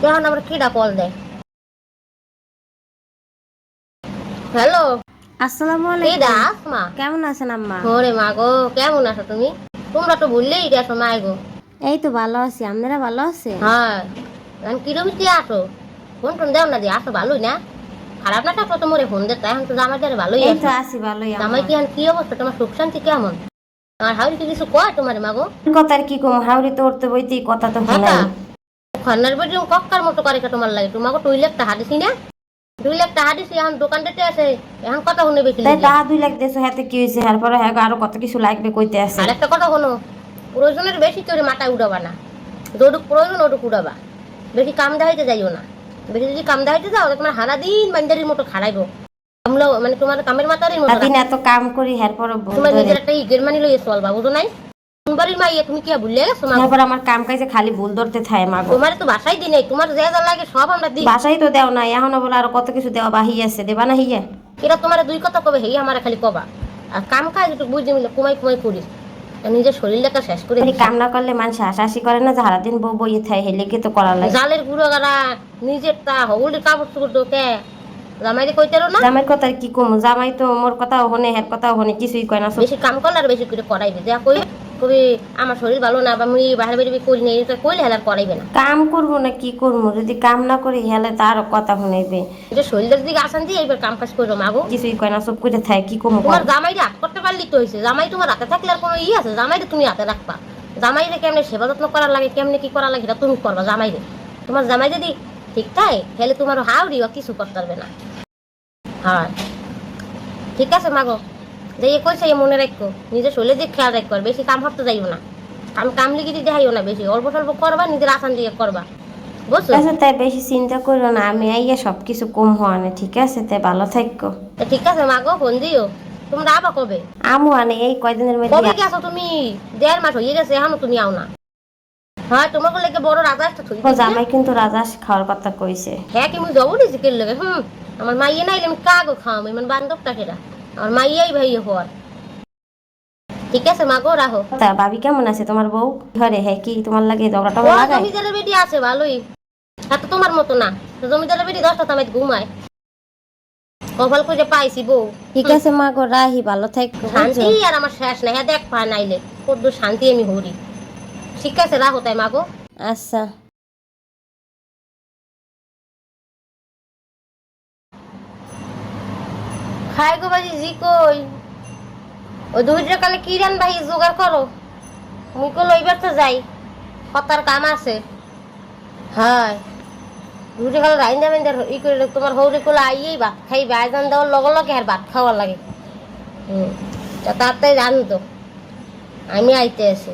এখন আবার কিডা কল দেয়। হ্যালো, আসসালামু কিডা? আলাইকুম। আসমা? কেমন আছেন আম্মা? ওরে মা গো, কেমন আছো তুমি? তোমরা তো ভুললেই গেছো মাই গো। এই তো ভালো আছি, আপনারা ভালো আছেন? হ্যাঁ, এখন কিরম কি আসো? ফোন টোন দেও না, দিয়ে আসো ভালোই না? খারাপ না থাকলো তো মোরে ফোন দিতে, এখন তো জামাই দ্বারা ভালোই এই তো আছো। আছি ভালোই জামাই আম্মা। কি এখন কি অবস্থা, তোমার সুখ শান্তি কেমন? আমার হাউরি কি কিছু কয় তোমার মা গো? কথা আর কি কম, হাওড়ি তো উঠতে বইতেই কথা তো হ্যাঁ তা শোনাই। খন্নার বেটি কক্কার মতো করে তোমার লাগে, তোমাকে 2 লাখ টাকা দিছি না? 2 লাখ টাকা দিছি, এখন দোকানটাতে আছে, এখন কথা শুনে বেশি তাই লিখে। তা 2 লাখ দেশো হাতে কি হয়েছে, এরপরে হ্যাঁ আরো কত কিছু লাগবে কইতে আছে। আর একটা কথা শোনো, প্রয়োজনের বেশি করে মাথায় উঠাবা না। যতটুকু প্রয়োজন ওটুকু উঠাবা, বেশি কাম দেখাইতে যাইও না। বেশি যদি কাম দেখাইতে যাও তোমার সারা দিন বান্দারির মতো খাড়াইবো। আমলো মানে তোমার কামের মাথারই মতো সারাদিন এত কাম করি এরপরে তোমার ধরে, নিজের একটা ইগের মানি লইয়ে চলবা, বুঝো নাই? বাড়ির মাইয়া তুমি কি ভুলে গেছো মা? এরপর আমার কাম কাজে খালি ভুল ধরতে থাকে মাগো। তোমার তো বাসাই দিই নাই, তোমার যা যা লাগে সব আমরা দিই। বাসাই তো দেও না, এখনো বলে আরো কত কিছু দেওয়া বাহি আছে, দেবা না হিয়া? এরা তোমার 2 কথা কবে, হেই আমার খালি কবা। আর কাম কাজ একটু বুঝে মিলে কুমাই কুমাই করিস, আর নিজের শরীরটাকে শেষ করে এই দিস। কাম না করলে মানুষ হাসাহাসি করে না যে সারাদিন বউ বইয়ে থাকে, হেলেকে তো করা লাগে। জালের গুঁড়ো গাড়া নিজের তা হগুলির কাপড় চোপড় দোকে জামাইরে কইতেরো না। জামাইয়ের কথা আর কি কম, জামাই তো মোর কথাও হনে হের কথাও হনে, কিছুই কয় না। বেশি কাম করলে আর বেশি করে করাইবে, যা কই কবি আমার শরীর ভালো না বা মুই বাইরে বেরিয়ে করি না, এটা কইলে হেলার করাইবে না। কাম করবো না কি করবো, যদি কাম না করি হেলে তার কথা শুনাইবে। এটা শরীরের দিকে আসান দিয়ে এইবার কাম কাজ করো মাগো। কিছুই কয় না, সব করে থাকে কি কমু। তোমার জামাইরে হাত করতে পারলি তো হয়েছে, জামাই তোমার হাতে থাকলে আর কোনো আছে? জামাইরে তুমি হাতে রাখবা, জামাইরে কেমনে সেবা যত্ন করার লাগে, কেমনে কি করা লাগে এটা তুমি করবা জামাইরে। তোমার জামাই যদি ঠিক থাকে তাহলে তোমার হাওড়িও কিছু করতে পারবে না। হ্যাঁ ঠিক আছে মাগো, যে কইছে মনে রাখো, নিজের শরীরের দিকে খেয়াল রাখো, আর বেশি কাম করতে যাইও না। কাম লিখে দিতে যাইও না, বেশি অল্প স্বল্প করবা, নিজের আসান দিয়ে করবা, বুঝছো? আচ্ছা তাই বেশি চিন্তা করো না, আমি আইয়া সব কিছু কম হওয়া না, ঠিক আছে? তাই ভালো থাকো। ঠিক আছে মাগো, ফোন দিও। তোমরা আবা কবে? আমু আনে এই কয়দিনের কবে মধ্যে। গেছো তুমি? 1.5 মাস হয়ে গেছে, এখনো তুমি আও না। হ্যাঁ তোমাকে লেগে বড় রাজা একটা থই ও জামাই কিন্তু রাজহাঁস খাওয়ার কথা কইছে। হ্যাঁ কি মুই যাবো দিছি কে লেগে? আমার মাইয়ে নাইলে আমি কাগো খাওয়াম, মানে বান্ধবটা কেরা আমার মাইয়াই ভাই হওয়ার। ঠিক আছে মাগো, রাখো। তা ভাবি কেমন আছে তোমার বউ? ঘরে হ্যাঁ কি তোমার লাগে ঝগড়া ও টগড়া লাগায়? জমিদারের বেটি আছে ভালোই, তা তো তোমার মতো না। তো জমিদারের বেটি 10টা তামাই ঘুমায়, কপাল করে পাইছি বউ। ঠিক আছে মা গো, রাহি, ভালো থাকো। শান্তি আর আমার শেষ নাই, হ্যাঁ দেখ পা নাইলে কত শান্তি আমি হরি। ঠিক আছে রাখো তাই মাগো। আচ্ছা। খাই গো বাজি জি কই, ওই 2 কালে কি রান ভাই জোগাড় করো। মুই কল এইবার তো যাই, কতার কাম আছে। হ্যাঁ 2 কালে রাইন যাবেন ই করে তোমার হৌরে কোলে আইয়েই ভাত খাইবে, আয়োজন দেওয়ার লগে লগে আর ভাত খাওয়ার লাগে। তাড়াতাড়ি জানো তো আমি আইতে আছি।